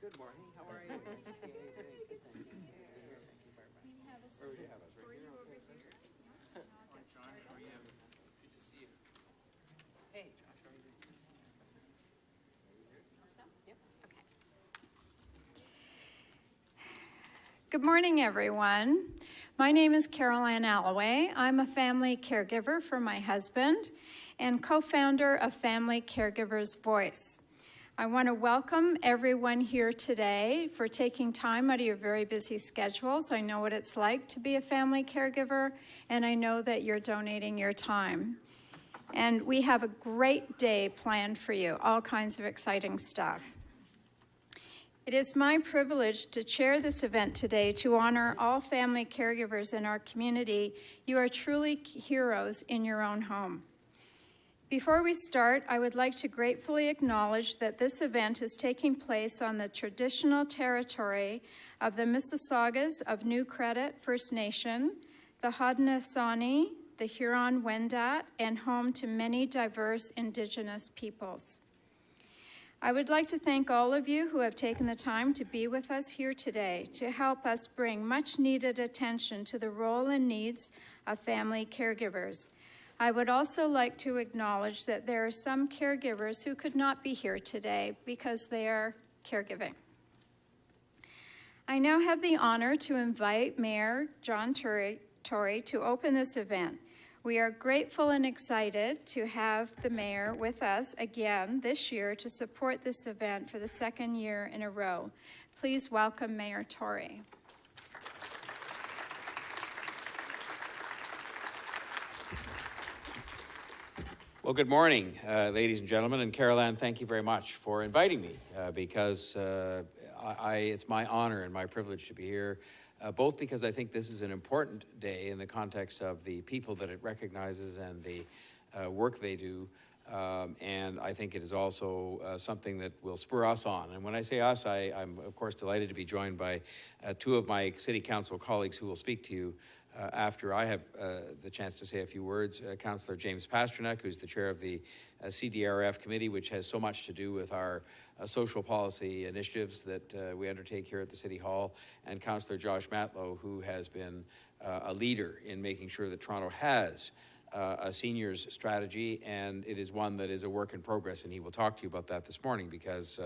Good morning. How are you? Nice to see you. Good to see you. Thank you very much. We have a Where would you seat have us? for Right you here? over Okay. here. Hi, John. How are you? Good to see you. Hey, Josh, how are you doing? Good to see you. Awesome. Yep. Okay. Good morning, everyone. My name is Caroline Alloway. I'm a family caregiver for my husband and co-founder of Family Caregivers Voice. I want to welcome everyone here today for taking time out of your very busy schedules. I know what it's like to be a family caregiver, and I know that you're donating your time. And we have a great day planned for you, all kinds of exciting stuff. It is my privilege to chair this event today to honor all family caregivers in our community. You are truly heroes in your own home. Before we start, I would like to gratefully acknowledge that this event is taking place on the traditional territory of the Mississaugas of New Credit First Nation, the Haudenosaunee, the Huron-Wendat, and home to many diverse Indigenous peoples. I would like to thank all of you who have taken the time to be with us here today to help us bring much needed attention to the role and needs of family caregivers. I would also like to acknowledge that there are some caregivers who could not be here today because they are caregiving. I now have the honor to invite Mayor John Tory to open this event. We are grateful and excited to have the mayor with us again this year to support this event for the second year in a row. Please welcome Mayor Tory. Well, good morning, ladies and gentlemen. And Caroline, thank you very much for inviting me because it's my honor and my privilege to be here. Both because I think this is an important day in the context of the people that it recognizes and the work they do, and I think it is also something that will spur us on. And when I say us, I'm of course delighted to be joined by two of my City Council colleagues who will speak to you after I have the chance to say a few words. Councillor James Pasternak, who's the chair of the CDRF committee, which has so much to do with our social policy initiatives that we undertake here at the City Hall, and Councillor Josh Matlow, who has been a leader in making sure that Toronto has a seniors strategy, and it is one that is a work in progress, and he will talk to you about that this morning because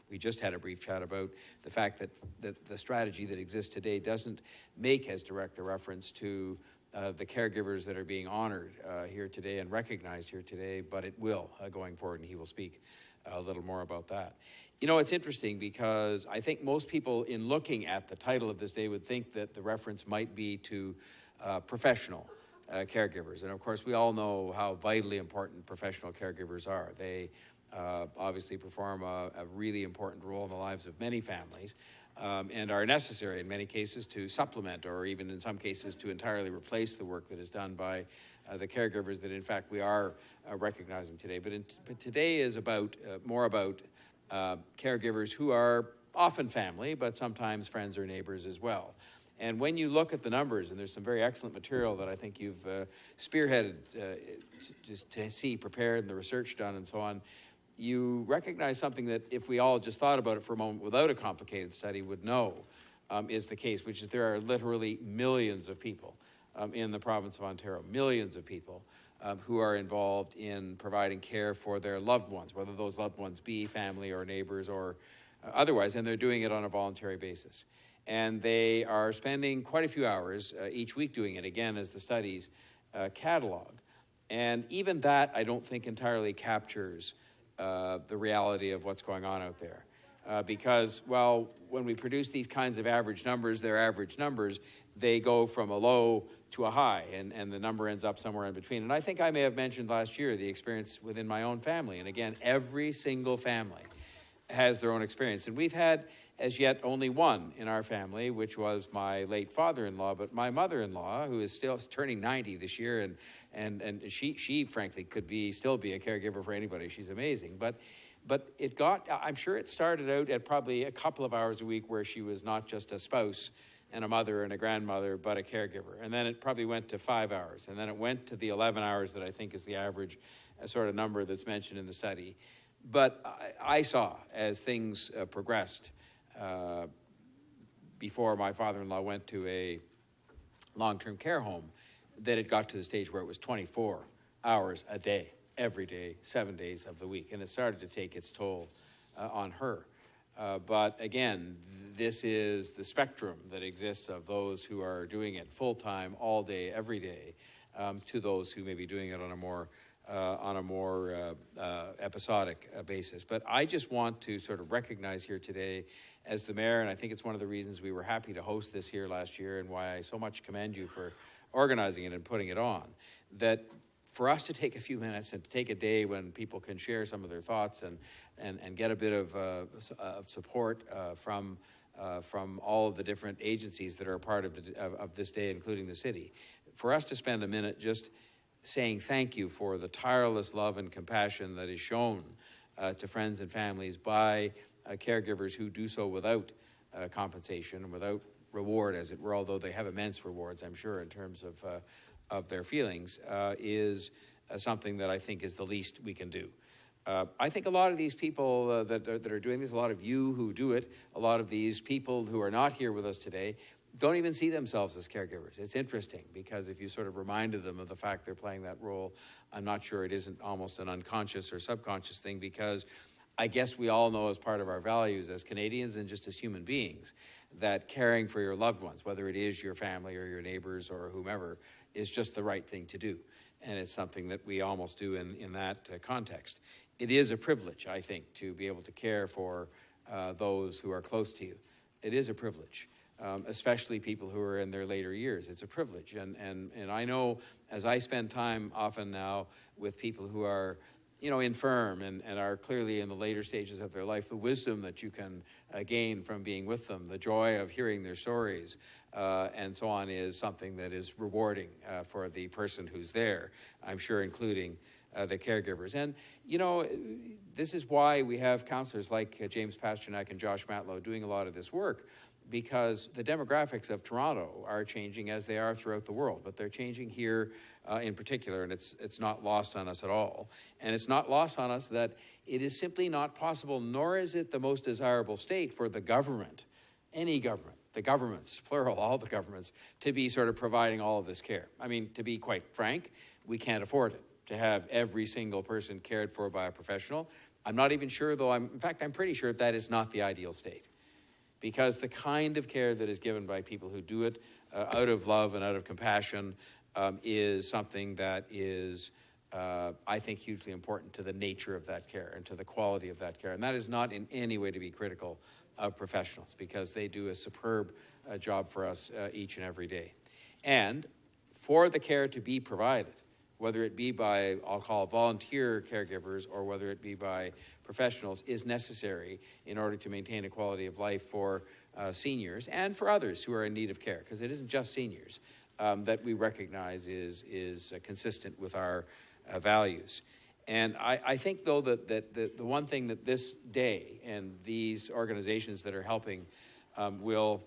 we just had a brief chat about the fact that the strategy that exists today doesn't make as direct a reference to the caregivers that are being honored here today and recognized here today, but it will going forward, and he will speak a little more about that. You know, it's interesting because I think most people in looking at the title of this day would think that the reference might be to professional caregivers. And of course, we all know how vitally important professional caregivers are. They obviously perform a really important role in the lives of many families and are necessary in many cases to supplement or even in some cases to entirely replace the work that is done by the caregivers that in fact we are recognizing today. But today is about more about caregivers who are often family, but sometimes friends or neighbors as well. And when you look at the numbers, and there's some very excellent material that I think you've spearheaded just to see prepared and the research done and so on, you recognize something that if we all just thought about it for a moment without a complicated study would know is the case, which is there are literally millions of people in the province of Ontario, millions of people who are involved in providing care for their loved ones, whether those loved ones be family or neighbors or otherwise, and they're doing it on a voluntary basis. And they are spending quite a few hours each week doing it, again, as the studies catalog. And even that, I don't think entirely captures the reality of what's going on out there. Because, well, when we produce these kinds of average numbers, they're average numbers, they go from a low to a high, and the number ends up somewhere in between. And I think I may have mentioned last year the experience within my own family. And again, every single family has their own experience. And we've had, as yet, only one in our family, which was my late father-in-law, but my mother-in-law, who is still turning 90 this year, and she frankly could still be a caregiver for anybody. She's amazing. But it got, I'm sure it started out at probably a couple of hours a week where she was not just a spouse and a mother and a grandmother, but a caregiver. And then it probably went to 5 hours. And then it went to the 11 hours that I think is the average sort of number that's mentioned in the study. But I saw, as things progressed, before my father-in-law went to a long-term care home, that it got to the stage where it was 24 hours a day, every day, 7 days of the week. And it started to take its toll on her. But again, this is the spectrum that exists of those who are doing it full-time, all day, every day, to those who may be doing it on a more episodic basis. But I just want to sort of recognize here today as the mayor, and I think it's one of the reasons we were happy to host this here last year and why I so much commend you for organizing it and putting it on, that for us to take a few minutes and to take a day when people can share some of their thoughts and get a bit of support from all of the different agencies that are a part of this day, including the city, for us to spend a minute just saying thank you for the tireless love and compassion that is shown to friends and families by caregivers who do so without compensation and without reward, as it were, although they have immense rewards, I'm sure, in terms of their feelings, is something that I think is the least we can do. I think a lot of these people that are doing this, a lot of you who do it, a lot of these people who are not here with us today, don't even see themselves as caregivers. It's interesting because if you sort of reminded them of the fact they're playing that role, I'm not sure it isn't almost an unconscious or subconscious thing, because I guess we all know as part of our values as Canadians and just as human beings that caring for your loved ones, whether it is your family or your neighbors or whomever, is just the right thing to do. And it's something that we almost do in that context. It is a privilege, I think, to be able to care for those who are close to you. It is a privilege. Especially people who are in their later years. It's a privilege. And I know as I spend time often now with people who are, infirm and are clearly in the later stages of their life, the wisdom that you can gain from being with them, the joy of hearing their stories, and so on, is something that is rewarding for the person who's there, I'm sure including the caregivers. And, this is why we have counselors like James Pasternak and Josh Matlow doing a lot of this work, because the demographics of Toronto are changing as they are throughout the world, but they're changing here in particular, and it's not lost on us at all. And it's not lost on us that it is simply not possible, nor is it the most desirable state for the government, any government, the governments, plural, all the governments, to be sort of providing all of this care. I mean, to be quite frank, we can't afford it, to have every single person cared for by a professional. I'm not even sure, though, in fact, I'm pretty sure that is not the ideal state. Because the kind of care that is given by people who do it out of love and out of compassion is something that is, I think, hugely important to the nature of that care and to the quality of that care. And that is not in any way to be critical of professionals, because they do a superb job for us each and every day. And for the care to be provided, whether it be by, I'll call volunteer caregivers, or whether it be by professionals, is necessary in order to maintain a quality of life for seniors and for others who are in need of care, because it isn't just seniors that we recognize is consistent with our values. And I think, though, that the one thing that this day and these organizations that are helping will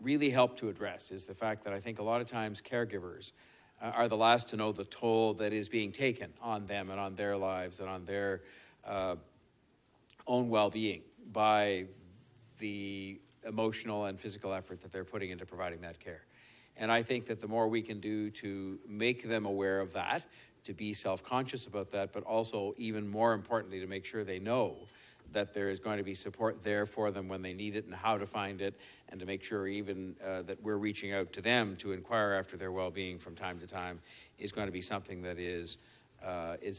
really help to address is the fact that I think a lot of times caregivers are the last to know the toll that is being taken on them and on their lives and on their own well-being by the emotional and physical effort that they're putting into providing that care. And I think that the more we can do to make them aware of that, to be self-conscious about that, but also even more importantly to make sure they know that there is going to be support there for them when they need it and how to find it, and to make sure even that we're reaching out to them to inquire after their well-being from time to time, is going to be something that is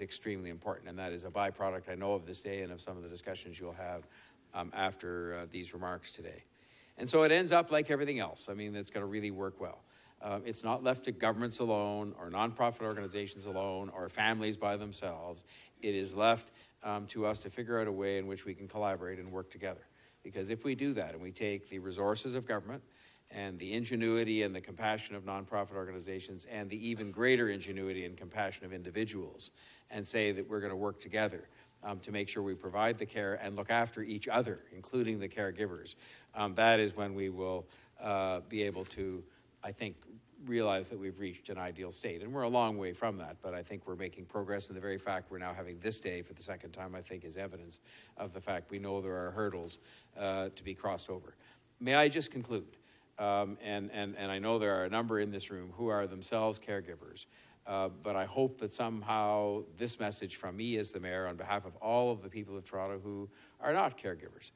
extremely important. And that is a byproduct, I know, of this day and of some of the discussions you'll have after these remarks today. And so it ends up like everything else. I mean, it's going to really work well. It's not left to governments alone or nonprofit organizations alone or families by themselves. It is left to us to figure out a way in which we can collaborate and work together. Because if we do that and we take the resources of government and the ingenuity and the compassion of nonprofit organizations and the even greater ingenuity and compassion of individuals and say that we're going to work together to make sure we provide the care and look after each other, including the caregivers, that is when we will be able to, I think, realize that we've reached an ideal state. And we're a long way from that, but I think we're making progress. And the very fact we're now having this day for the second time, I think, is evidence of the fact we know there are hurdles to be crossed over. May I just conclude? And I know there are a number in this room who are themselves caregivers, but I hope that somehow this message from me as the mayor on behalf of all of the people of Toronto who are not caregivers,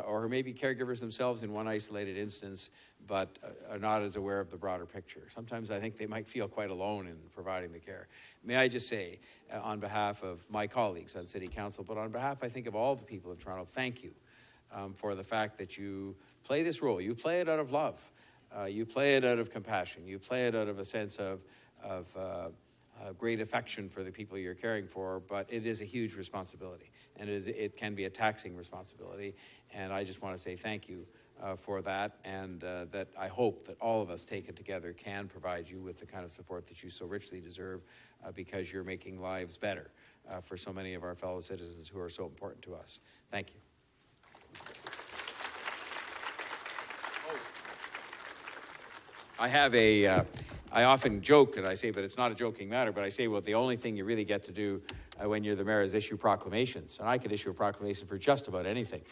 or who may be caregivers themselves in one isolated instance, but are not as aware of the broader picture. Sometimes I think they might feel quite alone in providing the care. May I just say, on behalf of my colleagues on City Council, but on behalf, I think, of all the people of Toronto, thank you for the fact that you play this role. You play it out of love. You play it out of compassion. You play it out of a sense of great affection for the people you're caring for, but it is a huge responsibility, and it can be a taxing responsibility. And I just want to say thank you for that, and that I hope that all of us taken together can provide you with the kind of support that you so richly deserve, because you're making lives better for so many of our fellow citizens who are so important to us. Thank you. I often joke, and I say, but it's not a joking matter, but I say, well, the only thing you really get to do when you're the mayor is issue proclamations. And I could issue a proclamation for just about anything.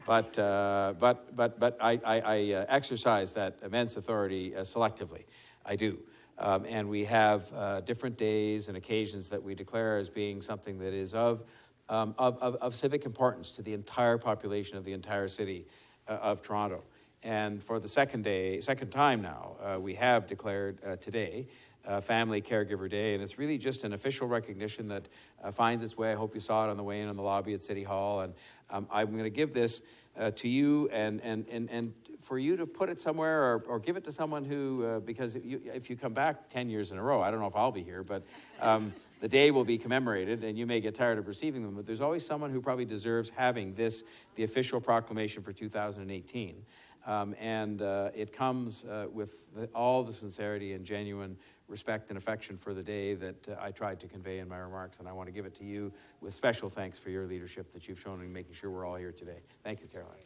But I exercise that immense authority selectively. I do. And we have different days and occasions that we declare as being something that is of civic importance to the entire population of the entire city of Toronto. And for the second time now, we have declared today Family Caregiver Day, and it's really just an official recognition that finds its way. I hope you saw it on the way in on the lobby at City Hall, and I'm going to give this to you, and for you to put it somewhere or give it to someone who, because if you come back 10 years in a row, I don't know if I'll be here, but the day will be commemorated, and you may get tired of receiving them, but there's always someone who probably deserves having this, the official proclamation for 2018. It comes with all the sincerity and genuine respect and affection for the day that I tried to convey in my remarks, and I want to give it to you with special thanks for your leadership that you've shown in making sure we're all here today. Thank you, Caroline.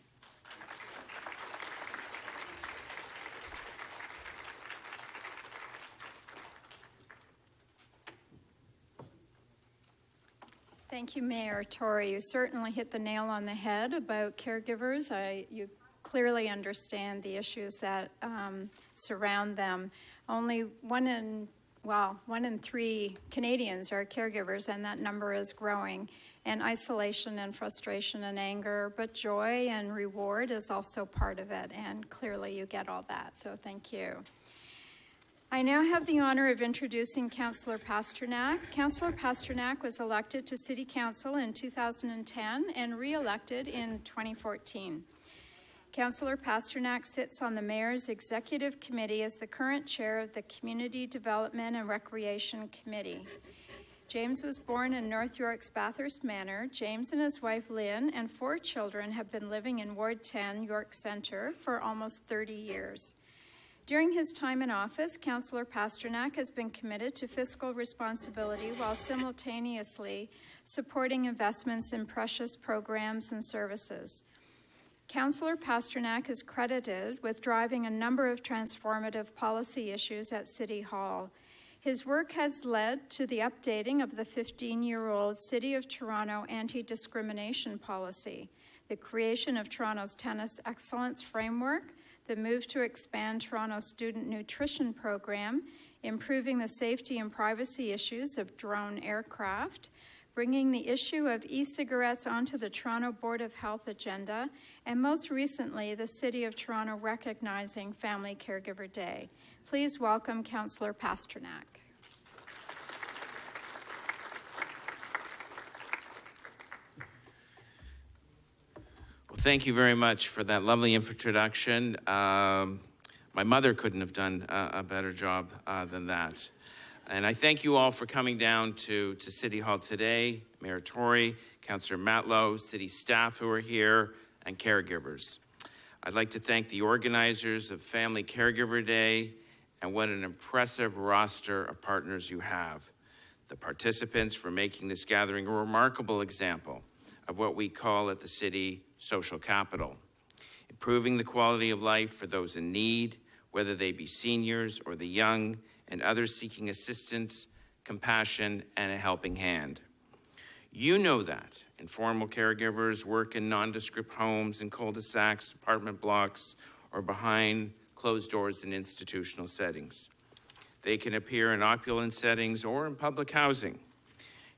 Thank you, Mayor Tory. You certainly hit the nail on the head about caregivers. You clearly understand the issues that surround them. Only one in 3 Canadians are caregivers, and that number is growing. And isolation and frustration and anger, but joy and reward is also part of it, and clearly you get all that, so thank you. I now have the honor of introducing Councillor Pasternak. Councillor Pasternak was elected to City Council in 2010 and re-elected in 2014. Councillor Pasternak sits on the Mayor's Executive Committee as the current chair of the Community Development and Recreation Committee. James was born in North York's Bathurst Manor. James and his wife Lynn and 4 children have been living in Ward 10, York Centre, for almost 30 years. During his time in office, Councillor Pasternak has been committed to fiscal responsibility while simultaneously supporting investments in precious programs and services. Councillor Pasternak is credited with driving a number of transformative policy issues at City Hall. His work has led to the updating of the 15-year-old City of Toronto anti-discrimination policy, the creation of Toronto's Tennis Excellence Framework, the move to expand Toronto's student nutrition program, improving the safety and privacy issues of drone aircraft, bringing the issue of e-cigarettes onto the Toronto Board of Health agenda, and most recently, the City of Toronto recognizing Family Caregiver Day. Please welcome Councillor Pasternak. Well, thank you very much for that lovely introduction. My mother couldn't have done a better job than that. And I thank you all for coming down to City Hall today, Mayor Tory, Councillor Matlow, city staff who are here, and caregivers. I'd like to thank the organizers of Family Caregiver Day, and what an impressive roster of partners you have. The participants for making this gathering a remarkable example of what we call at the city social capital, improving the quality of life for those in need whether they be seniors or the young and others seeking assistance, compassion, and a helping hand. You know that informal caregivers work in nondescript homes and cul-de-sacs, apartment blocks, or behind closed doors in institutional settings. They can appear in opulent settings or in public housing.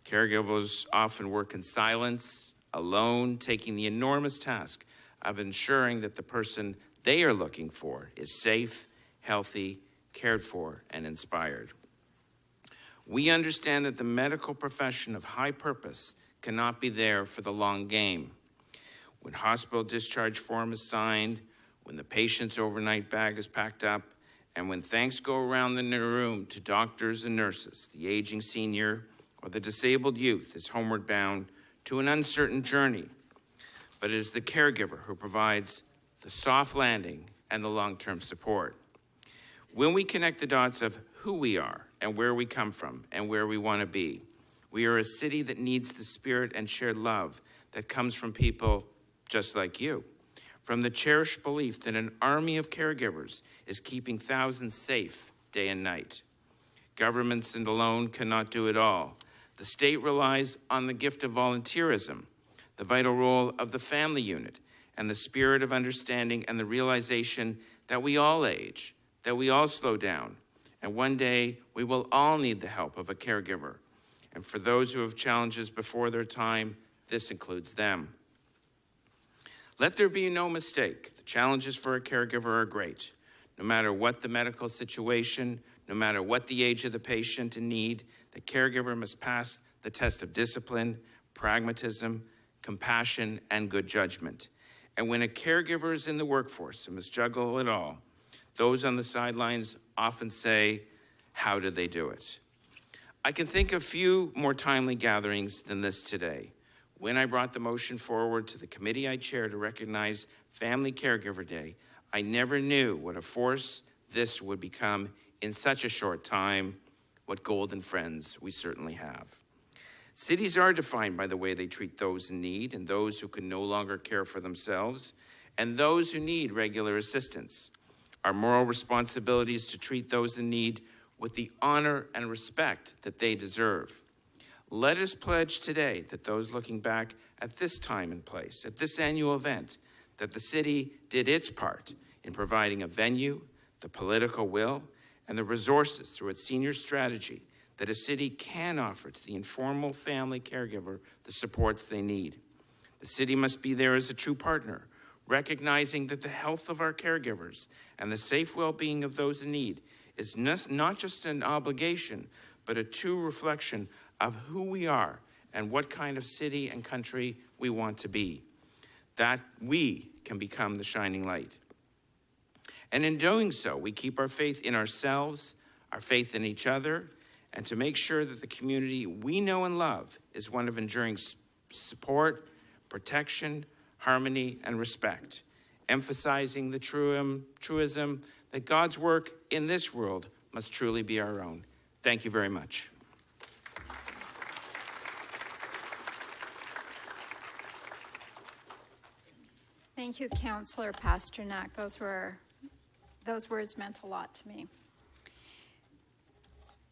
Caregivers often work in silence, alone, taking the enormous task of ensuring that the person they are looking for is safe, healthy, cared for, and inspired. We understand that the medical profession of high purpose cannot be there for the long game. When hospital discharge form is signed, when the patient's overnight bag is packed up, and when thanks go around the room to doctors and nurses, the aging senior or the disabled youth is homeward bound to an uncertain journey. But it is the caregiver who provides the soft landing and the long-term support. When we connect the dots of who we are and where we come from and where we want to be, we are a city that needs the spirit and shared love that comes from people just like you. From the cherished belief that an army of caregivers is keeping thousands safe day and night. Governments alone cannot do it all. The state relies on the gift of volunteerism, the vital role of the family unit, and the spirit of understanding and the realization that we all age, that we all slow down, and one day we will all need the help of a caregiver. And for those who have challenges before their time, this includes them. Let there be no mistake, the challenges for a caregiver are great. No matter what the medical situation, no matter what the age of the patient in need, the caregiver must pass the test of discipline, pragmatism, compassion, and good judgment. And when a caregiver is in the workforce and must juggle it all, those on the sidelines often say, how did they do it? I can think of few more timely gatherings than this today. When I brought the motion forward to the committee I chair to recognize Family Caregiver Day, I never knew what a force this would become in such a short time, what golden friends we certainly have. Cities are defined by the way they treat those in need and those who can no longer care for themselves and those who need regular assistance. Our moral responsibility is to treat those in need with the honor and respect that they deserve. Let us pledge today that those looking back at this time and place, at this annual event, that the city did its part in providing a venue, the political will, and the resources through its senior strategy that a city can offer to the informal family caregiver the supports they need. The city must be there as a true partner, recognizing that the health of our caregivers and the safe well-being of those in need is not just an obligation, but a true reflection of who we are and what kind of city and country we want to be, that we can become the shining light. And in doing so, we keep our faith in ourselves, our faith in each other, and to make sure that the community we know and love is one of enduring support, protection, harmony, and respect, emphasizing the truism that God's work in this world must truly be our own. Thank you very much. Thank you, Councillor Pasternak. Those words meant a lot to me.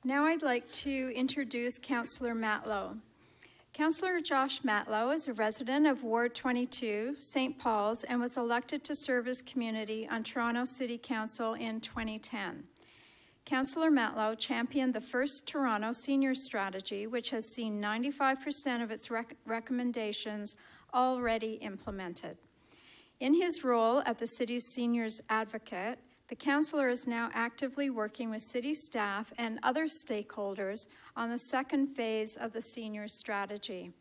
Now I'd like to introduce Councillor Matlow. Councillor Josh Matlow is a resident of Ward 22, St. Paul's, and was elected to serve his community on Toronto City Council in 2010. Councillor Matlow championed the first Toronto Senior Strategy, which has seen 95% of its recommendations already implemented. In his role at the city's seniors advocate, the councillor is now actively working with city staff and other stakeholders on the second phase of the seniors strategy.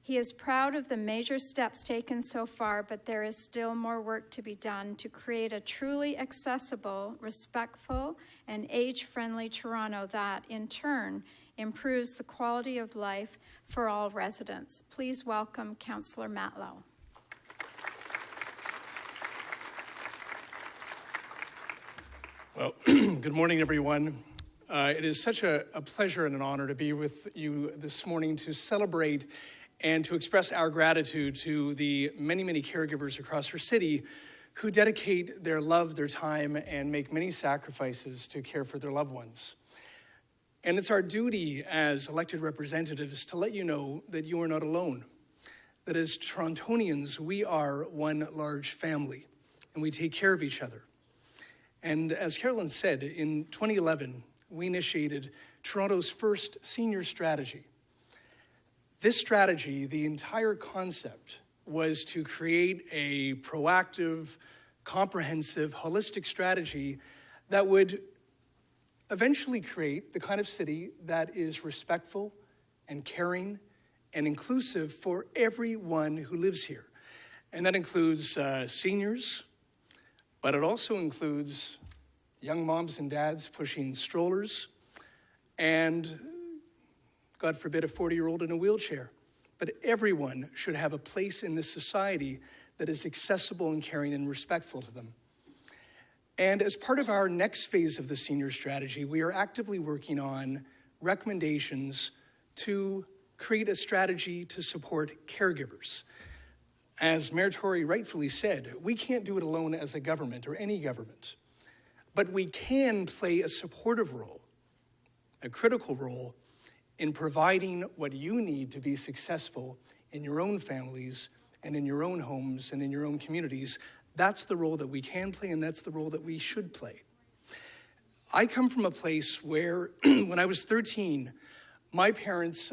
He is proud of the major steps taken so far, but there is still more work to be done to create a truly accessible, respectful, and age-friendly Toronto that, in turn, improves the quality of life for all residents. Please welcome Councillor Matlow. Well, good morning, everyone. It is such a pleasure and an honor to be with you this morning to celebrate and to express our gratitude to the many, many caregivers across our city who dedicate their love, their time, and make many sacrifices to care for their loved ones. And it's our duty as elected representatives to let you know that you are not alone, that as Torontonians, we are one large family, and we take care of each other. And as Carolyn said, in 2011, we initiated Toronto's first senior strategy. This strategy, the entire concept, was to create a proactive, comprehensive, holistic strategy that would eventually create the kind of city that is respectful and caring and inclusive for everyone who lives here. And that includes seniors, but it also includes young moms and dads pushing strollers, and God forbid, a 40-year-old in a wheelchair. But everyone should have a place in this society that is accessible and caring and respectful to them. And as part of our next phase of the senior strategy, we are actively working on recommendations to create a strategy to support caregivers. As Mayor Tory rightfully said, we can't do it alone as a government or any government, but we can play a supportive role, a critical role, in providing what you need to be successful in your own families and in your own homes and in your own communities. That's the role that we can play, and that's the role that we should play. I come from a place where, when I was 13, my parents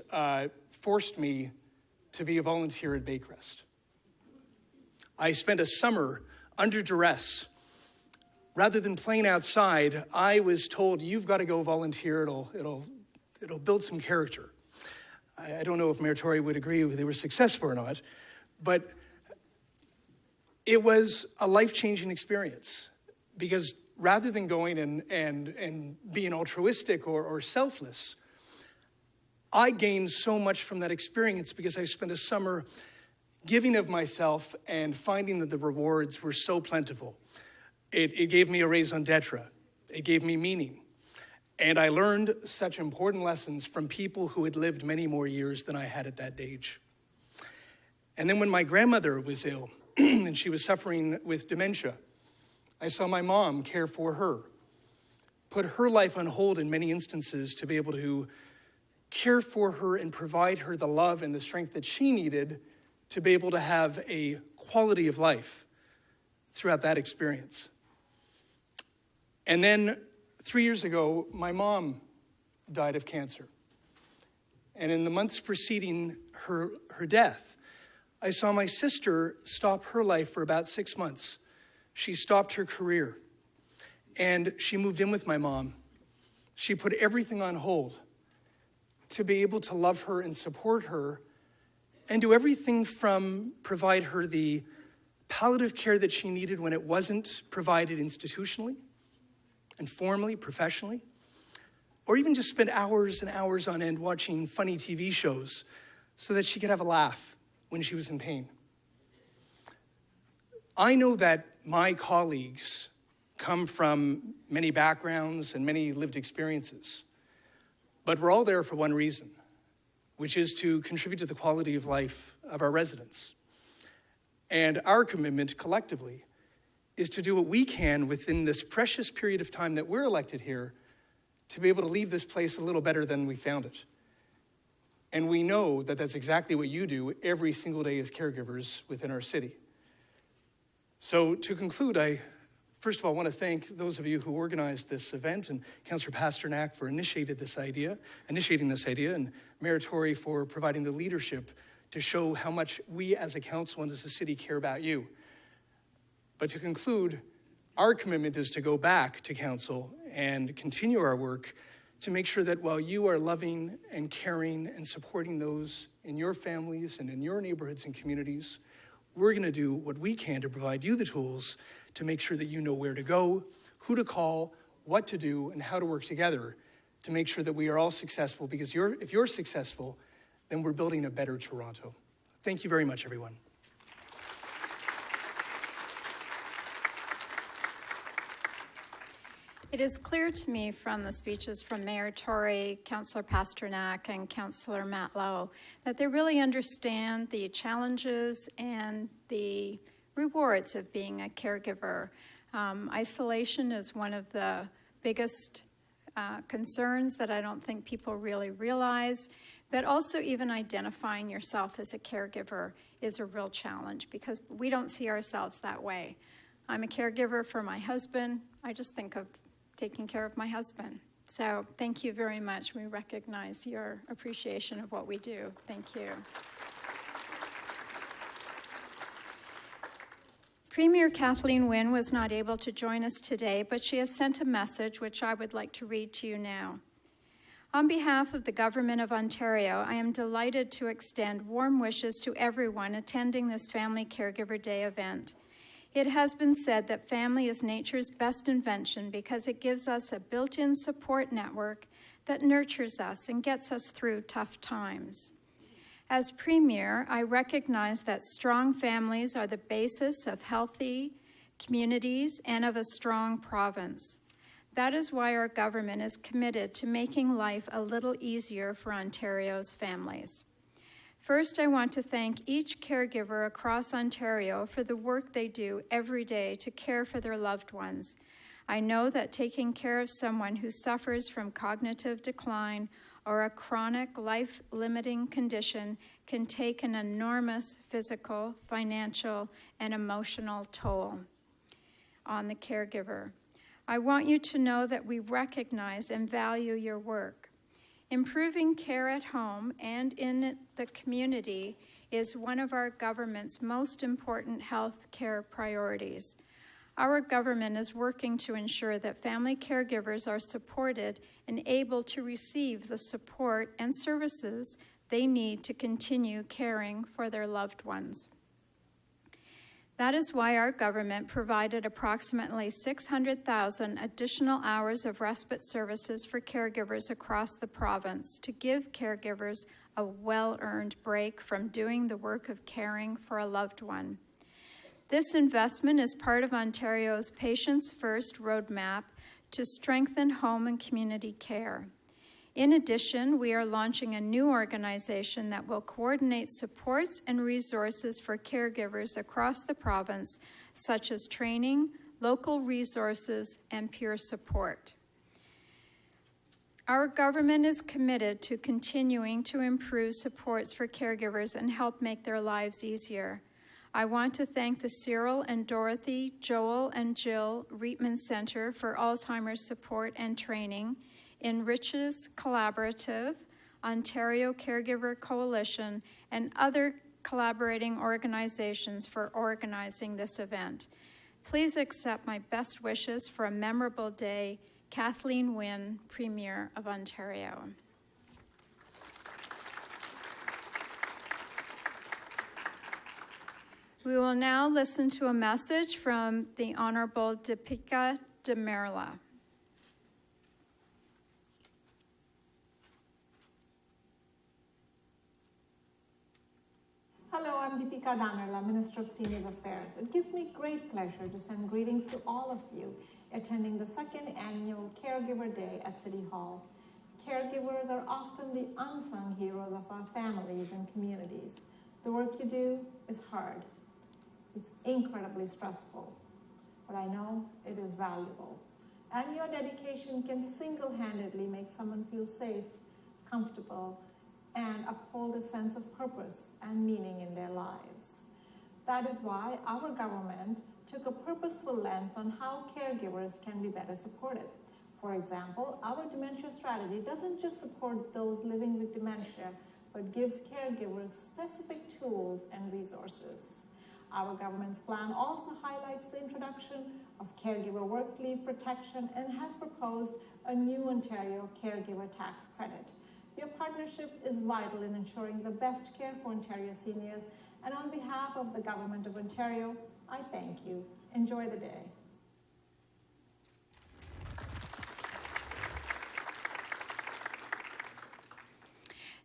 forced me to be a volunteer at Bakerest. I spent a summer under duress. Rather than playing outside, I was told, you've got to go volunteer, it'll build some character. I don't know if Mayor Tory would agree if they were successful or not, but it was a life-changing experience, because rather than going and being altruistic or selfless, I gained so much from that experience because I spent a summer giving of myself and finding that the rewards were so plentiful. It gave me a raison d'etre. It gave me meaning. And I learned such important lessons from people who had lived many more years than I had at that age. And then when my grandmother was ill and she was suffering with dementia, I saw my mom care for her, put her life on hold in many instances to be able to care for her and provide her the love and the strength that she needed to be able to have a quality of life throughout that experience. And then 3 years ago, my mom died of cancer. And in the months preceding her death, I saw my sister stop her life for about 6 months. She stopped her career, and she moved in with my mom. She put everything on hold to be able to love her and support her and do everything from provide her the palliative care that she needed when it wasn't provided institutionally and formally, professionally, or even just spend hours and hours on end watching funny TV shows so that she could have a laugh when she was in pain. I know that my colleagues come from many backgrounds and many lived experiences, but we're all there for one reason, which is to contribute to the quality of life of our residents. And our commitment collectively is to do what we can within this precious period of time that we're elected here to be able to leave this place a little better than we found it. And we know that that's exactly what you do every single day as caregivers within our city. So to conclude, I first of all want to thank those of you who organized this event, and Councillor Pasternak for initiating this idea, and Mayor Tory for providing the leadership to show how much we as a council and as a city care about you. But to conclude, our commitment is to go back to council and continue our work to make sure that while you are loving and caring and supporting those in your families and in your neighborhoods and communities, we're going to do what we can to provide you the tools to make sure that you know where to go, who to call, what to do, and how to work together to make sure that we are all successful, because if you're successful, then we're building a better Toronto. Thank you very much, everyone. It is clear to me from the speeches from Mayor Tory, Councillor Pasternak, and Councillor Matlow that they really understand the challenges and the rewards of being a caregiver. Isolation is one of the biggest concerns that I don't think people really realize, but also even identifying yourself as a caregiver is a real challenge because we don't see ourselves that way. I'm a caregiver for my husband. I just think of taking care of my husband. So thank you very much. We recognize your appreciation of what we do. Thank you. Premier Kathleen Wynne was not able to join us today, but she has sent a message which I would like to read to you now. On behalf of the Government of Ontario, I am delighted to extend warm wishes to everyone attending this Family Caregiver Day event. It has been said that family is nature's best invention because it gives us a built-in support network that nurtures us and gets us through tough times. As Premier, I recognize that strong families are the basis of healthy communities and of a strong province. That is why our government is committed to making life a little easier for Ontario's families. First, I want to thank each caregiver across Ontario for the work they do every day to care for their loved ones. I know that taking care of someone who suffers from cognitive decline or a chronic life-limiting condition can take an enormous physical, financial, and emotional toll on the caregiver. I want you to know that we recognize and value your work. Improving care at home and in the community is one of our government's most important health care priorities. Our government is working to ensure that family caregivers are supported and able to receive the support and services they need to continue caring for their loved ones. That is why our government provided approximately 600,000 additional hours of respite services for caregivers across the province to give caregivers a well-earned break from doing the work of caring for a loved one. This investment is part of Ontario's Patients First roadmap to strengthen home and community care. In addition, we are launching a new organization that will coordinate supports and resources for caregivers across the province, such as training, local resources, and peer support. Our government is committed to continuing to improve supports for caregivers and help make their lives easier. I want to thank the Cyril and Dorothy, Joel and Jill Reitman Center for Alzheimer's Support and Training, ENRICHES Collaborative, Ontario Caregiver Coalition, and other collaborating organizations for organizing this event. Please accept my best wishes for a memorable day. Kathleen Wynne, Premier of Ontario. We will now listen to a message from the Honorable Deepika Damerla. Hello, I'm Deepika Damerla, Minister of Seniors Affairs. It gives me great pleasure to send greetings to all of you attending the second annual Caregiver Day at City Hall. Caregivers are often the unsung heroes of our families and communities. The work you do is hard. It's incredibly stressful, but I know it is valuable. And your dedication can single-handedly make someone feel safe, comfortable, and uphold a sense of purpose and meaning in their lives. That is why our government took a purposeful lens on how caregivers can be better supported. For example, our dementia strategy doesn't just support those living with dementia, but gives caregivers specific tools and resources. Our government's plan also highlights the introduction of caregiver work leave protection and has proposed a new Ontario caregiver tax credit. Your partnership is vital in ensuring the best care for Ontario seniors, and on behalf of the Government of Ontario, I thank you. Enjoy the day.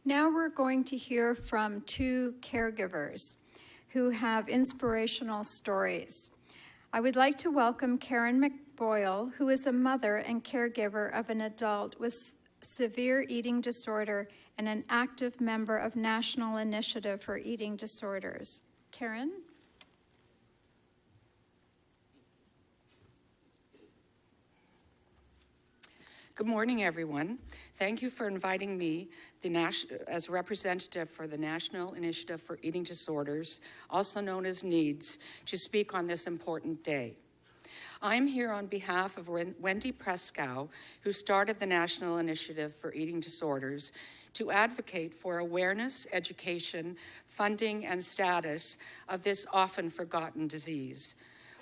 Now we're going to hear from two caregivers who have inspirational stories. I would like to welcome Karen McBoyle, who is a mother and caregiver of an adult with severe eating disorder and an active member of National Initiative for Eating Disorders. Karen? Good morning, everyone. Thank you for inviting me as representative for the National Initiative for Eating Disorders, also known as NEEDS, to speak on this important day. I'm here on behalf of Wendy Preskow, who started the National Initiative for Eating Disorders, to advocate for awareness, education, funding, and status of this often forgotten disease.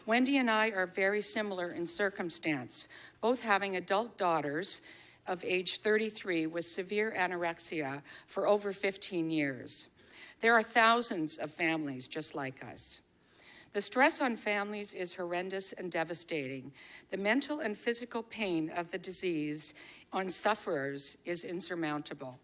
Wendy and I are very similar in circumstance, both having adult daughters of age 33 with severe anorexia for over 15 years. There are thousands of families just like us. The stress on families is horrendous and devastating. The mental and physical pain of the disease on sufferers is insurmountable.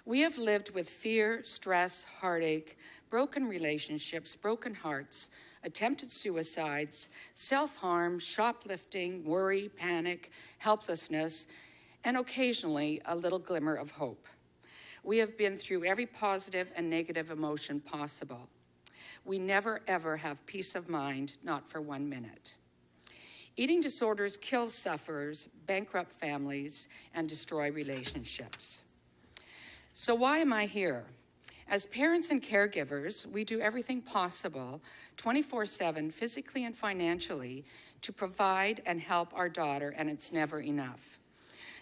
We have lived with fear, stress, heartache, broken relationships, broken hearts, attempted suicides, self-harm, shoplifting, worry, panic, helplessness, and occasionally a little glimmer of hope. We have been through every positive and negative emotion possible. We never, ever have peace of mind, not for 1 minute. Eating disorders kill sufferers, bankrupt families, and destroy relationships. So why am I here? As parents and caregivers, we do everything possible 24/7, physically and financially, to provide and help our daughter, and it's never enough.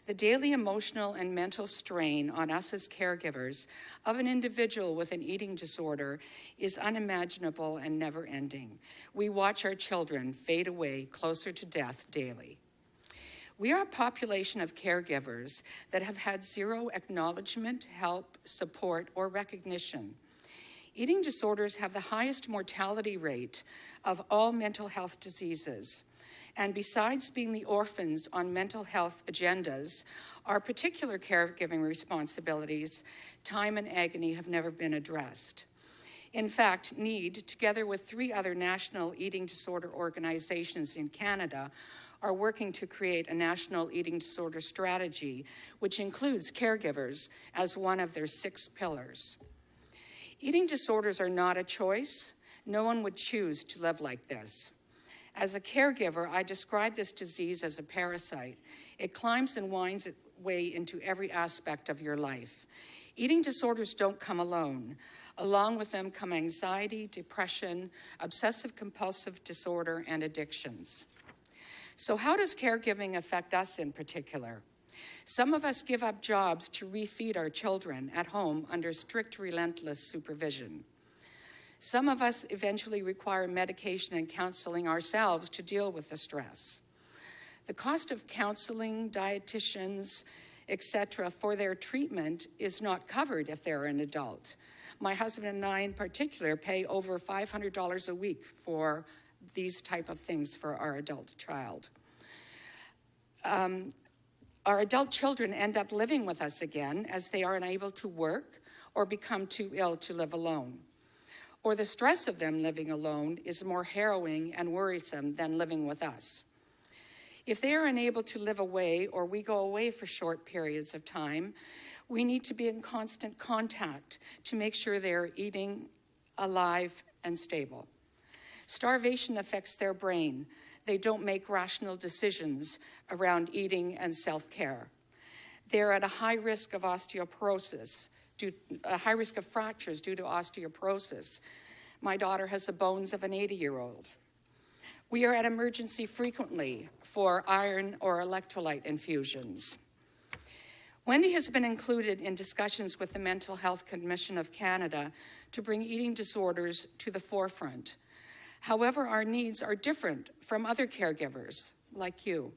The daily emotional and mental strain on us as caregivers of an individual with an eating disorder is unimaginable and never-ending. We watch our children fade away closer to death daily. We are a population of caregivers that have had zero acknowledgement, help, support, or recognition. Eating disorders have the highest mortality rate of all mental health diseases. And besides being the orphans on mental health agendas, our particular caregiving responsibilities, time and agony, have never been addressed. In fact, NEED, together with 3 other national eating disorder organizations in Canada, are working to create a national eating disorder strategy, which includes caregivers as one of their 6 pillars. Eating disorders are not a choice. No one would choose to live like this. As a caregiver, I describe this disease as a parasite. It climbs and winds its way into every aspect of your life. Eating disorders don't come alone. Along with them come anxiety, depression, obsessive-compulsive disorder, and addictions. So how does caregiving affect us in particular? Some of us give up jobs to refeed our children at home under strict, relentless supervision. Some of us eventually require medication and counseling ourselves to deal with the stress. The cost of counseling, dietitians, etc. for their treatment is not covered if they're an adult. My husband and I in particular pay over $500 a week for these type of things for our adult child. Our adult children end up living with us again as they are unable to work or become too ill to live alone. Or the stress of them living alone is more harrowing and worrisome than living with us. If they are unable to live away or we go away for short periods of time, we need to be in constant contact to make sure they're eating, alive, and stable. Starvation affects their brain. They don't make rational decisions around eating and self-care. They're at a high risk of osteoporosis, a high risk of fractures due to osteoporosis. My daughter has the bones of an 80-year-old. We are at emergency frequently for iron or electrolyte infusions. Wendy has been included in discussions with the Mental Health Commission of Canada to bring eating disorders to the forefront. However, our needs are different from other caregivers like you.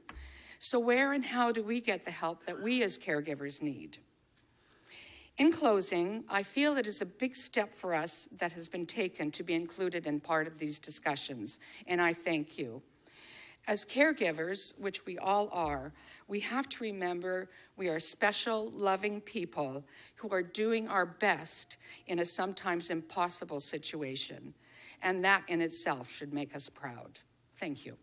So where and how do we get the help that we as caregivers need? In closing, I feel it is a big step for us that has been taken to be included in part of these discussions, and I thank you. As caregivers, which we all are, we have to remember we are special, loving people who are doing our best in a sometimes impossible situation. And that in itself should make us proud. Thank you.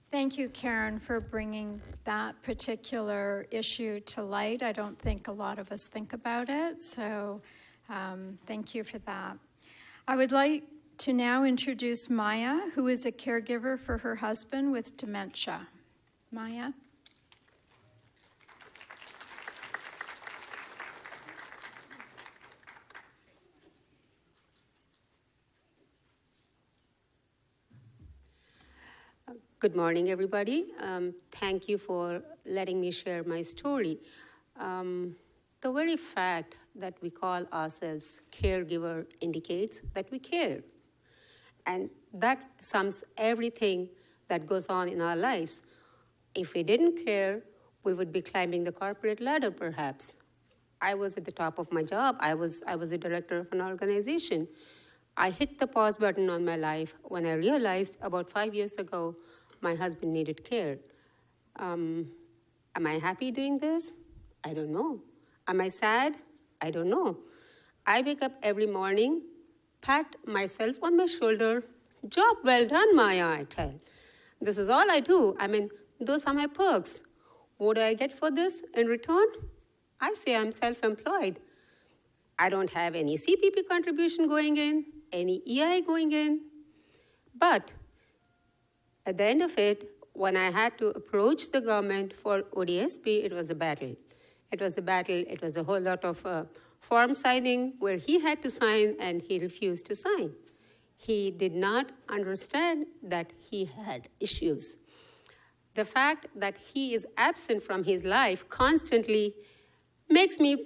Thank you, Karen, for bringing that particular issue to light. I don't think a lot of us think about it, so thank you for that. I would like to now introduce Maya, who is a caregiver for her husband with dementia. Maya. Good morning, everybody. Thank you for letting me share my story. The very fact that we call ourselves caregiver indicates that we care. And that sums everything that goes on in our lives. If we didn't care, we would be climbing the corporate ladder, perhaps. I was at the top of my job. I was a director of an organization. I hit the pause button on my life when I realized about 5 years ago my husband needed care. Am I happy doing this? I don't know. Am I sad? I don't know. I wake up every morning, pat myself on my shoulder, job well done, Maya, I tell. This is all I do. I mean, those are my perks. What do I get for this in return? I say I'm self-employed. I don't have any CPP contribution going in, any EI going in. But at the end of it, when I had to approach the government for ODSP, it was a battle. It was a battle. It was a whole lot of form signing where he had to sign and he refused to sign. He did not understand that he had issues. The fact that he is absent from his life constantly makes me,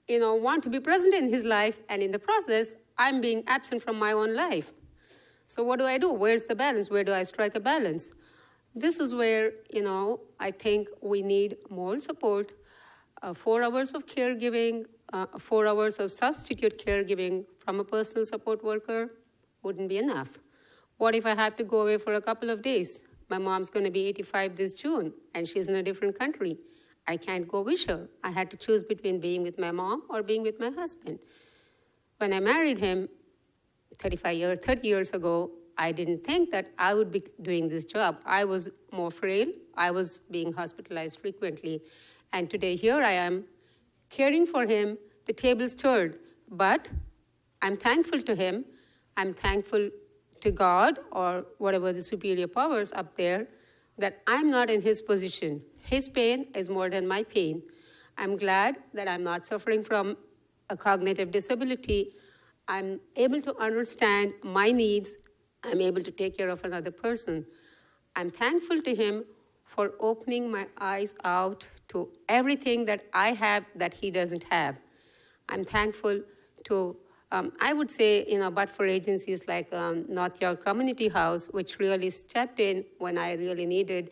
want to be present in his life, and in the process, I'm being absent from my own life. So what do? Where's the balance? Where do I strike a balance? This is where, I think we need more support. 4 hours of caregiving, 4 hours of substitute caregiving from a personal support worker wouldn't be enough. What if I have to go away for a couple of days? My mom's going to be 85 this June, and she's in a different country. I can't go wish her. I had to choose between being with my mom or being with my husband. When I married him 30 years ago, I didn't think that I would be doing this job. I was more frail. I was being hospitalized frequently. And today, here I am, caring for him. The table's turned. But I'm thankful to him. I'm thankful to God or whatever the superior powers up there that I'm not in his position. His pain is more than my pain. I'm glad that I'm not suffering from a cognitive disability. I'm able to understand my needs. I'm able to take care of another person. I'm thankful to him for opening my eyes out to everything that I have that he doesn't have. I'm thankful to, I would say, but for agencies like North York Community House, which really stepped in when I really needed.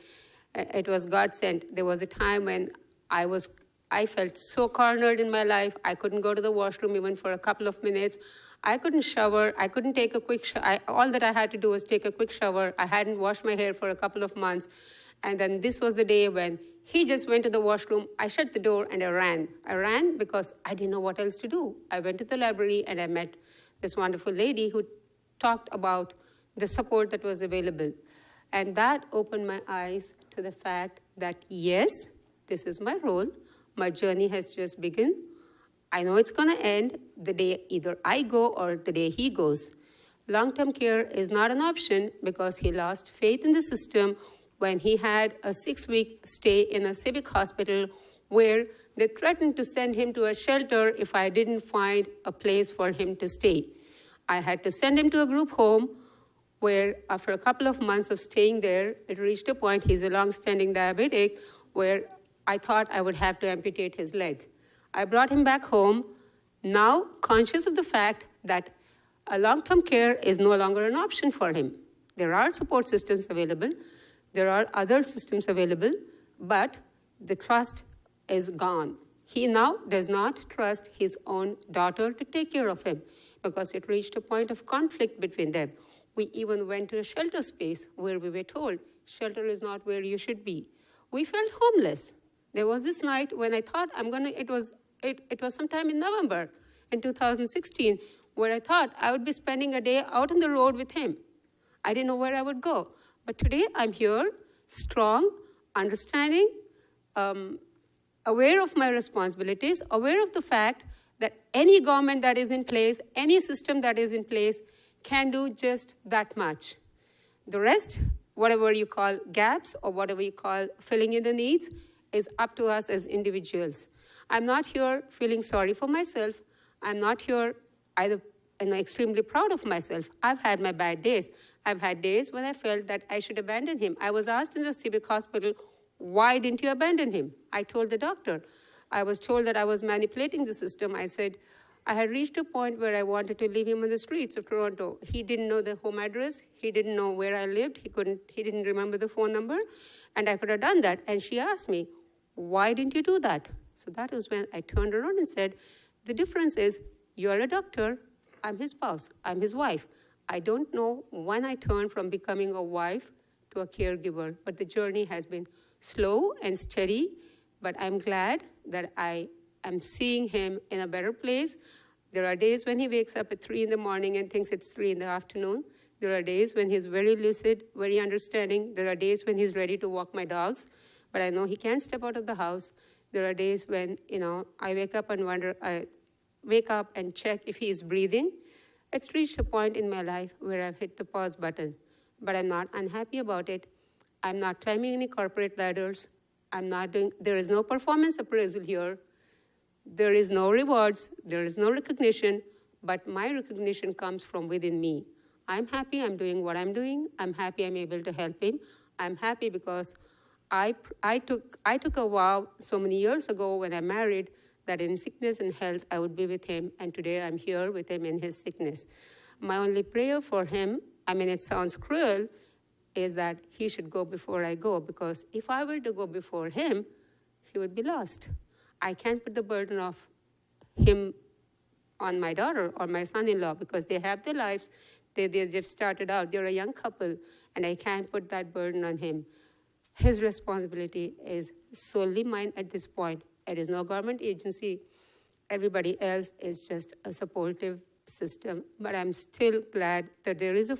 It was God sent. There was a time when I felt so cornered in my life. I couldn't go to the washroom even for a couple of minutes. I couldn't shower. I couldn't take a quick shower. All that I had to do was take a quick shower. I hadn't washed my hair for a couple of months. And then this was the day when he just went to the washroom. I shut the door and I ran. I ran because I didn't know what else to do. I went to the library and I met this wonderful lady who talked about the support that was available. And that opened my eyes to the fact that, yes, this is my role. My journey has just begun. I know it's going to end the day either I go or the day he goes. Long-term care is not an option because he lost faith in the system when he had a 6-week stay in a civic hospital where they threatened to send him to a shelter if I didn't find a place for him to stay. I had to send him to a group home where after a couple of months of staying there, it reached a point, he's a long-standing diabetic, where I thought I would have to amputate his leg. I brought him back home, now conscious of the fact that a long-term care is no longer an option for him. There are support systems available. There are other systems available, but the trust is gone. He now does not trust his own daughter to take care of him because it reached a point of conflict between them. We even went to a shelter space where we were told, shelter is not where you should be. We felt homeless. There was this night when I thought it was sometime in November in 2016, where I thought I would be spending a day out on the road with him. I didn't know where I would go. But today I'm here, strong, understanding, aware of my responsibilities, aware of the fact that any government that is in place, any system that is in place can do just that much. The rest, whatever you call gaps or whatever you call filling in the needs, is up to us as individuals. I'm not here feeling sorry for myself. I'm not here either extremely proud of myself. I've had my bad days. I've had days when I felt that I should abandon him. I was asked in the civic hospital, why didn't you abandon him? I told the doctor. I was told that I was manipulating the system. I said, I had reached a point where I wanted to leave him on the streets of Toronto. He didn't know the home address. He didn't know where I lived. He didn't remember the phone number. And I could have done that. And she asked me, why didn't you do that? So that was when I turned around and said, the difference is you're a doctor, I'm his spouse, I'm his wife. I don't know when I turned from becoming a wife to a caregiver, but the journey has been slow and steady, but I'm glad that I am seeing him in a better place. There are days when he wakes up at 3 in the morning and thinks it's 3 in the afternoon. There are days when he's very lucid, very understanding. There are days when he's ready to walk my dogs, but I know he can't step out of the house. There are days when, I wake up and check if he's breathing. It's reached a point in my life where I've hit the pause button, but I'm not unhappy about it. I'm not climbing any corporate ladders. There is no performance appraisal here. There is no rewards. There is no recognition, but my recognition comes from within me. I'm happy I'm doing what I'm doing. I'm happy I'm able to help him. I'm happy because I took a vow so many years ago when I married that in sickness and health, I would be with him, and today I'm here with him in his sickness. My only prayer for him, it sounds cruel, is that he should go before I go, because if I were to go before him, he would be lost. I can't put the burden of him on my daughter or my son-in-law because they have their lives. They've started out. They're a young couple, and I can't put that burden on him. His responsibility is solely mine at this point. It is no government agency. Everybody else is just a supportive system. But I'm still glad that there is a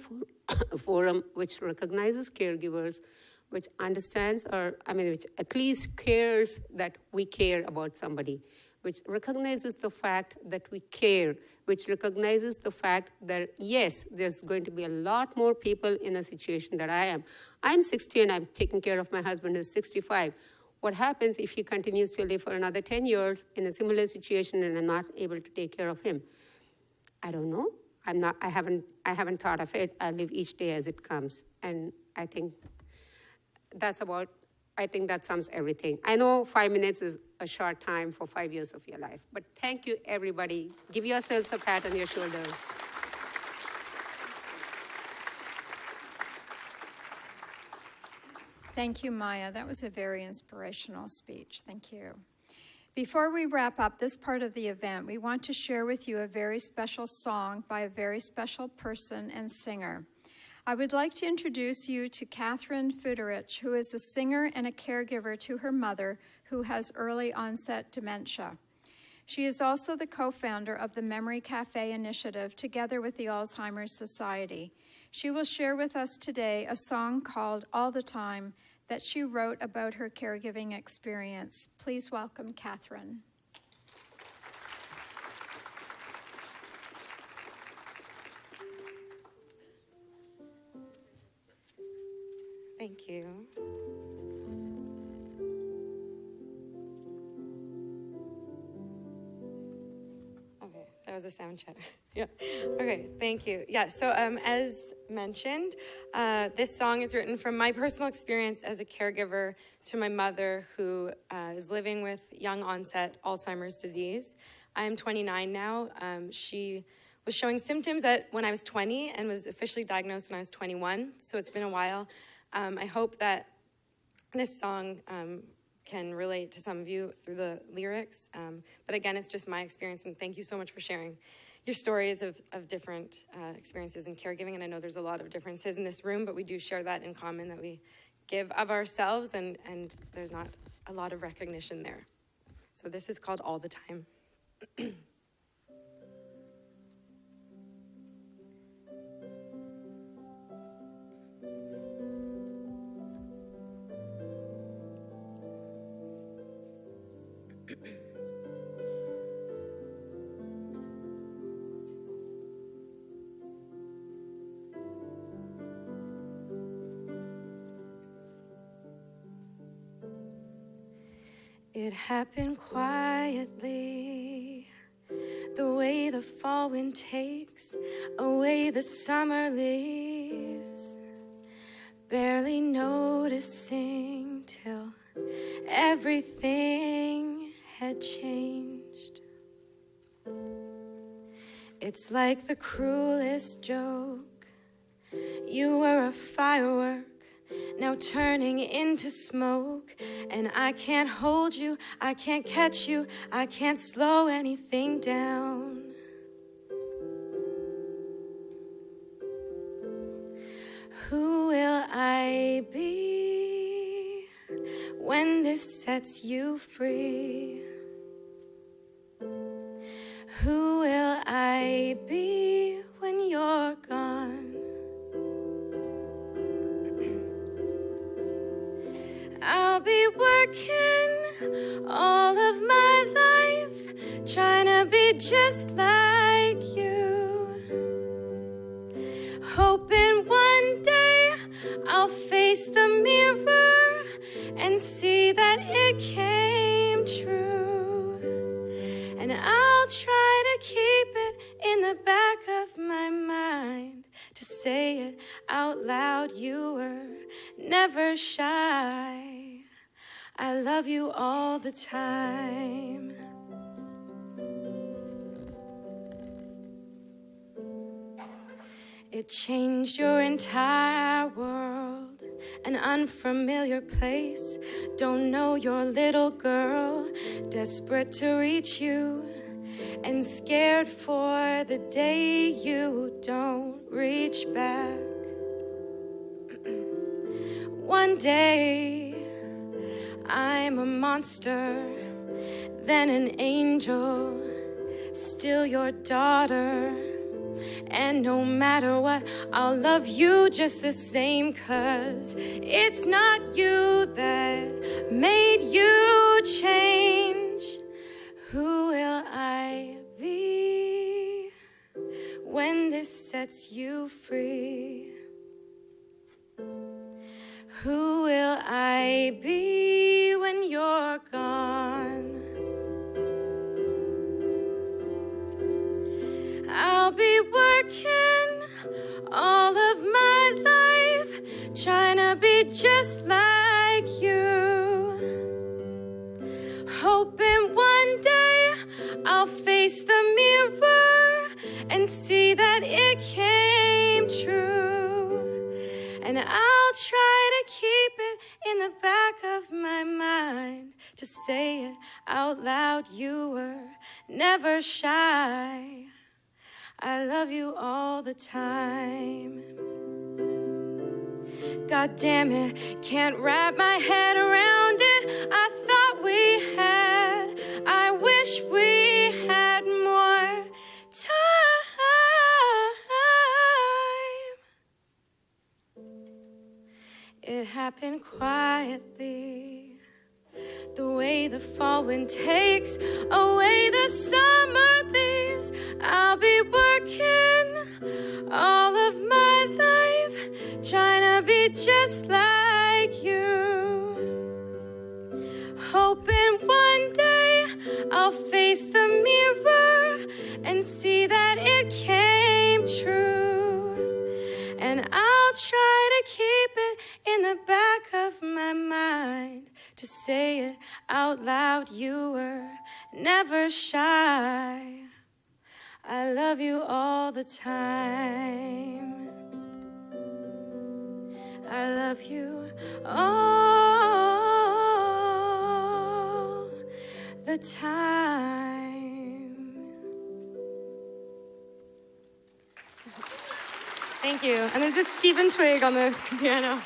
forum which recognizes caregivers, which understands which at least cares that we care about somebody, which recognizes the fact that we care, which recognizes the fact that, yes, there's going to be a lot more people in a situation that I am. I'm 60 and I'm taking care of my husband who's 65. What happens if he continues to live for another 10 years in a similar situation and I'm not able to take care of him? I don't know. I haven't thought of it. I live each day as it comes. And I think that sums everything. I know 5 minutes is a short time for 5 years of your life, but thank you, everybody. Give yourselves a pat on your shoulders. Thank you, Maya. That was a very inspirational speech. Thank you. Before we wrap up this part of the event, we want to share with you a very special song by a very special person and singer. I would like to introduce you to Catherine Fuderich, who is a singer and a caregiver to her mother, who has early onset dementia. She is also the co-founder of the Memory Cafe initiative, together with the Alzheimer's Society. She will share with us today a song called All the Time that she wrote about her caregiving experience. Please welcome Catherine. Thank you. Okay, that was a sound check. Yeah. Okay, thank you. Yeah, so as mentioned, this song is written from my personal experience as a caregiver to my mother who is living with young onset Alzheimer's disease. I am 29 now. She was showing symptoms when I was 20 and was officially diagnosed when I was 21, so it's been a while. I hope that this song can relate to some of you through the lyrics. But again, it's just my experience, and thank you so much for sharing your stories of different experiences in caregiving. And I know there's a lot of differences in this room, but we do share that in common, that we give of ourselves, and there's not a lot of recognition there. So this is called All the Time. It happened quietly, the way the fall wind takes away the summer leaves, barely noticing till everything had changed. It's like the cruelest joke. You were a firework, now turning into smoke. And I can't hold you, I can't catch you, I can't slow anything down. Who will I be when this sets you free? Who will I be when you're gone? I'll be working all of my life, trying to be just like you, hoping one day I'll face the mirror and see that it came true. And I'll try to keep it in the back of my mind, to say it out loud. You were never shy. I love you all the time. It changed your entire world, an unfamiliar place. Don't know your little girl, desperate to reach you, and scared for the day you don't reach back. One day I'm a monster, then an angel, still your daughter. And no matter what, I'll love you just the same, 'cause it's not you that made you change. Who will I be when this sets you free? Who will I be when you're gone? I'll be working all of my life, trying to be just like you, hoping one day I'll face the mirror and see that it came true. And I'll try to keep it in the back of my mind, to say it out loud. You were never shy. I love you all the time. God damn it, can't wrap my head around it. I thought we had, I wish we had more time. It happened quietly, the way the fall wind takes away the summer leaves. I'll be working all of my life, trying to be just like you, hoping one day I'll face the mirror and see that it came true. And I'll try to keep it in the back of my mind, to say it out loud. You were never shy. I love you all the time. I love you all the time. Thank you. And this is Stephen Twig on the piano.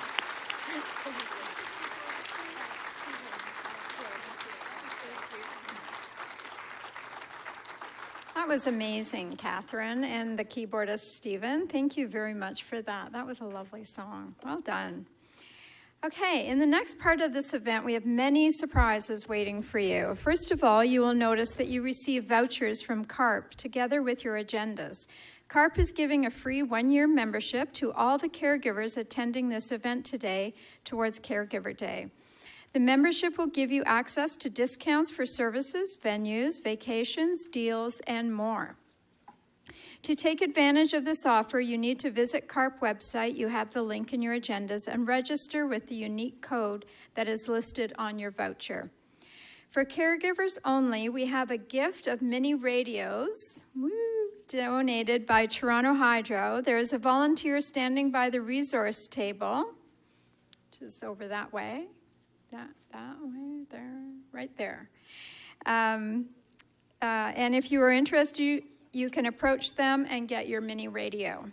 That was amazing, Catherine, and the keyboardist, Stephen. Thank you very much for that. That was a lovely song. Well done. Okay, in the next part of this event, we have many surprises waiting for you. First of all, you will notice that you receive vouchers from CARP together with your agendas. CARP is giving a free one-year membership to all the caregivers attending this event today towards Caregiver Day. The membership will give you access to discounts for services, venues, vacations, deals, and more. To take advantage of this offer, you need to visit CARP website. You have the link in your agendas and register with the unique code that is listed on your voucher. For caregivers only, we have a gift of mini radios, donated by Toronto Hydro. There is a volunteer standing by the resource table, which is over that way, that way, there, right there. And if you are interested, you can approach them and get your mini radio.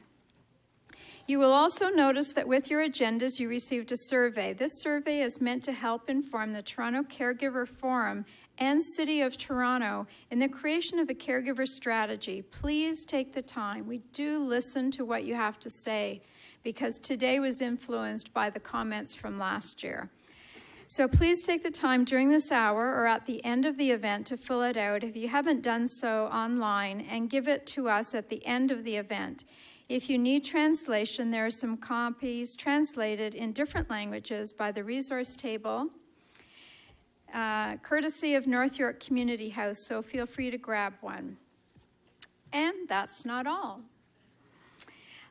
You will also notice that with your agendas, you received a survey. This survey is meant to help inform the Toronto Caregiver Forum and City of Toronto in the creation of a caregiver strategy. Please take the time. We do listen to what you have to say because today was influenced by the comments from last year. So please take the time during this hour or at the end of the event to fill it out if you haven't done so online, and give it to us at the end of the event. If you need translation, there are some copies translated in different languages by the resource table, courtesy of North York Community House, so feel free to grab one. And that's not all.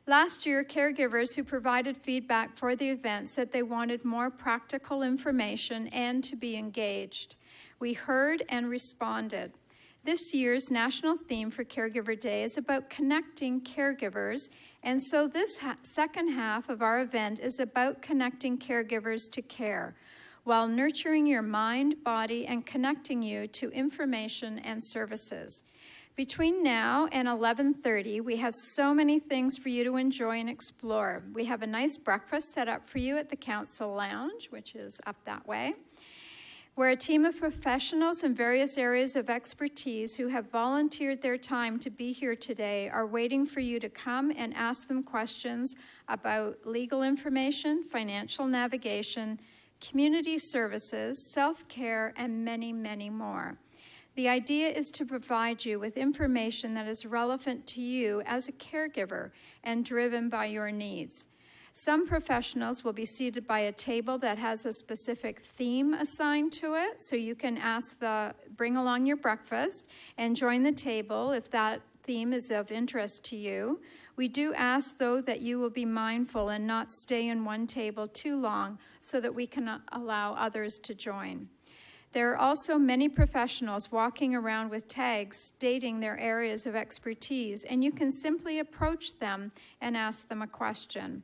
Last year, caregivers who provided feedback for the event said they wanted more practical information and to be engaged. We heard and responded. This year's national theme for Caregiver Day is about connecting caregivers, and so this second half of our event is about connecting caregivers to care, while nurturing your mind, body, and connecting you to information and services. Between now and 11:30, we have so many things for you to enjoy and explore. We have a nice breakfast set up for you at the Council Lounge, which is up that way, where a team of professionals in various areas of expertise who have volunteered their time to be here today are waiting for you to come and ask them questions about legal information, financial navigation, community services, self-care, and many, many more. The idea is to provide you with information that is relevant to you as a caregiver and driven by your needs. Some professionals will be seated by a table that has a specific theme assigned to it, so you can bring along your breakfast and join the table if that theme is of interest to you. We do ask, though, that you will be mindful and not stay in one table too long so that we can allow others to join. There are also many professionals walking around with tags stating their areas of expertise, and you can simply approach them and ask them a question.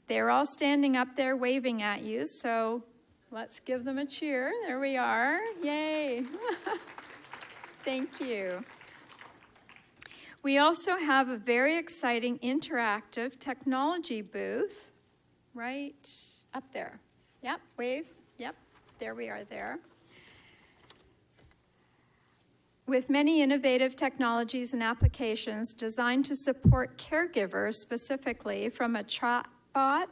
They're all standing up there waving at you, so let's give them a cheer. There we are. Yay. Thank you. We also have a very exciting interactive technology booth right up there. Yep, wave. Yep, there we are there. With many innovative technologies and applications designed to support caregivers specifically, from a chatbot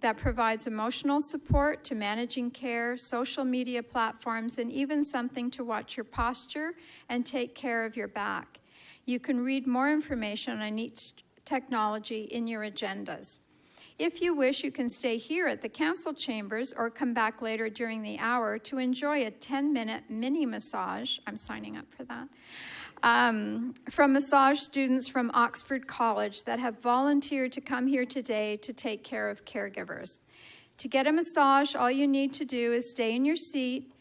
that provides emotional support to managing care, social media platforms, and even something to watch your posture and take care of your back. You can read more information on each technology in your agendas. If you wish, you can stay here at the council chambers or come back later during the hour to enjoy a 10-minute mini massage. I'm signing up for that. From massage students from Oxford College that have volunteered to come here today to take care of caregivers. To get a massage, all you need to do is stay in your seat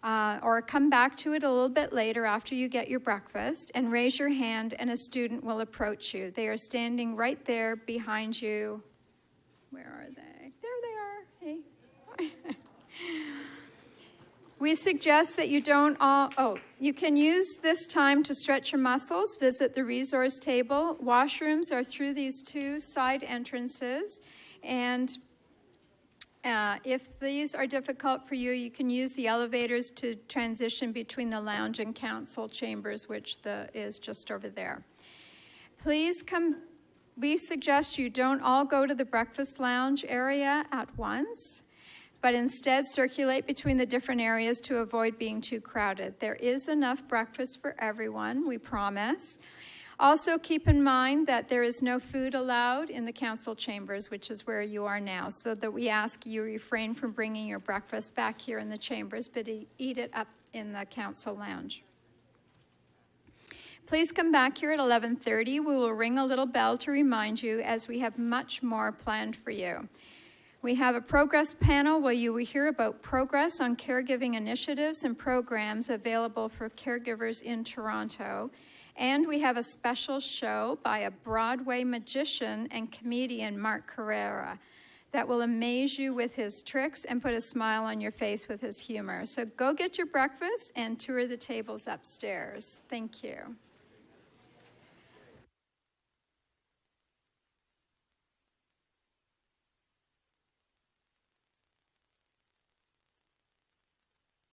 or come back to it a little bit later after you get your breakfast and raise your hand, and a student will approach you. They are standing right there behind you. Where are they? There they are. Hey. We suggest that you don't you can use this time to stretch your muscles, visit the resource table. Washrooms are through these two side entrances. And if these are difficult for you, you can use the elevators to transition between the lounge and council chambers, which is just over there. Please come. We suggest you don't all go to the breakfast lounge area at once, but instead circulate between the different areas to avoid being too crowded. There is enough breakfast for everyone, we promise. Also, keep in mind that there is no food allowed in the council chambers, which is where you are now, so that we ask you refrain from bringing your breakfast back here in the chambers, but eat it up in the council lounge. Please come back here at 11:30. We will ring a little bell to remind you, as we have much more planned for you. We have a progress panel where you will hear about progress on caregiving initiatives and programs available for caregivers in Toronto. And we have a special show by a Broadway magician and comedian, Mark Carrera, that will amaze you with his tricks and put a smile on your face with his humor. So go get your breakfast and tour the tables upstairs. Thank you.